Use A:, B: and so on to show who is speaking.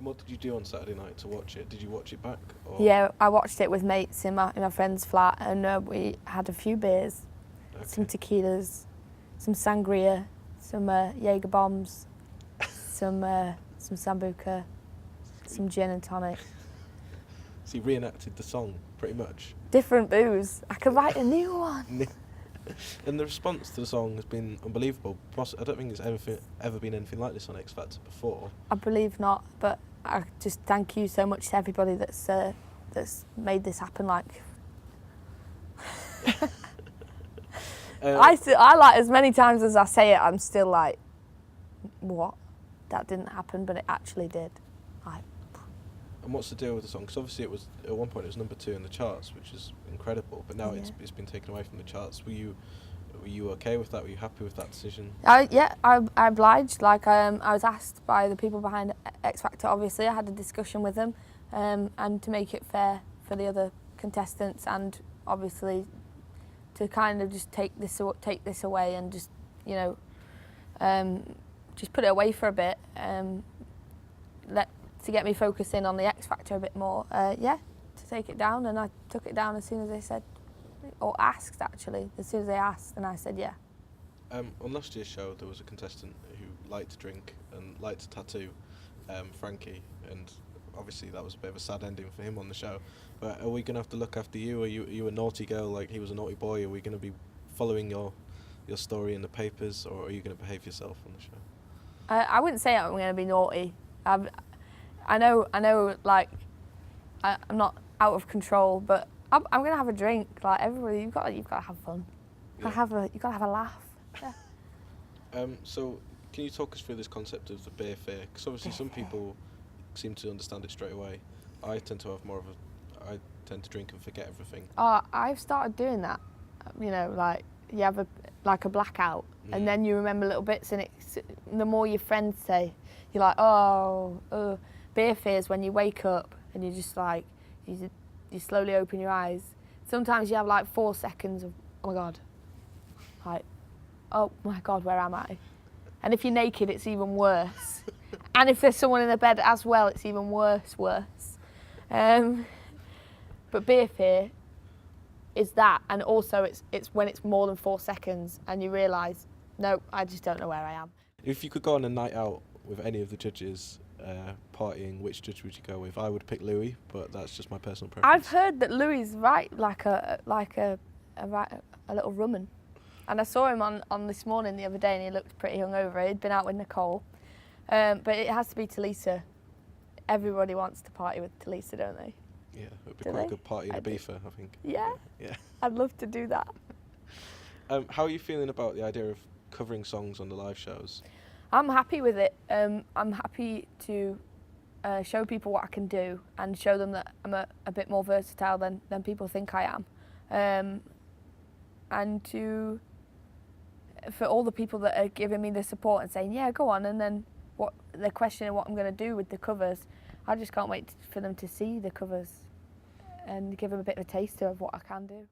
A: And what did you do on Saturday night to watch it? Did you watch it back? Or?
B: Yeah, I watched it with mates in my friend's flat, and we had a few beers, some tequilas, some sangria, some Jaeger bombs, some sambuca, some gin and tonic.
A: So you reenacted the song, pretty much?
B: Different booze. I could write a new one.
A: And the response to the song has been unbelievable. I don't think there's ever been anything like this on X Factor before.
B: I believe not, but I just thank you so much to everybody that's made this happen. Like, I like, as many times as I say it, I'm still like, what? That didn't happen, but it actually did.
A: And what's the deal with the song? Because obviously it was, at one point it was number 2 in the charts, which is incredible, but now it's been taken away from the charts. Were you okay with that? Were you happy with that decision?
B: Yeah, I obliged. Like, I was asked by the people behind X Factor, obviously. I had a discussion with them, and to make it fair for the other contestants, and obviously to kind of just take this away and just, you know, just put it away for a bit, to get me focusing on the X Factor a bit more. To take it down, and I took it down as soon as they said, or asked actually, as soon as they asked, and I said yeah.
A: On last year's show, there was a contestant who liked to drink and liked to tattoo, Frankie, and obviously that was a bit of a sad ending for him on the show. But are we going to have to look after you? Are you a naughty girl like he was a naughty boy? Are we going to be following your story in the papers, or are you going to behave yourself on the show?
B: I wouldn't say I'm going to be naughty. I know, like, I'm not out of control, but I'm going to have a drink. Like, everybody, you've got to have fun. You've got to have a laugh. Yeah.
A: So, can you talk us through this concept of the beer fair? Because obviously some people seem to understand it straight away. I tend to to drink and forget everything.
B: I've started doing that. You know, like, you have a blackout, and then you remember little bits, and the more your friends say, you're like, beer fears when you wake up and you just like, you slowly open your eyes. Sometimes you have like 4 seconds of, oh my God, like, oh my God, where am I? And if you're naked, it's even worse. And if there's someone in the bed as well, it's even worse. But beer fear is that, and also it's when it's more than 4 seconds and you realise, no, I just don't know where I am.
A: If you could go on a night out with any of the judges partying, which judge would you go with? I would pick Louis, but that's just my personal preference.
B: I've heard that Louis is like a little rumman, and I saw him on This Morning the other day, and he looked pretty hungover. He'd been out with Nicole, but it has to be Talisa. Everybody wants to party with Talisa, don't they?
A: Yeah, it would be quite a good party in Ibiza, I think.
B: Yeah.
A: Yeah.
B: I'd love to do that.
A: How are you feeling about the idea of covering songs on the live shows?
B: I'm happy with it. I'm happy to show people what I can do and show them that I'm a bit more versatile than people think I am. And for all the people that are giving me the support and saying, yeah, go on, and then they're questioning what I'm going to do with the covers, I just can't wait for them to see the covers and give them a bit of a taster of what I can do.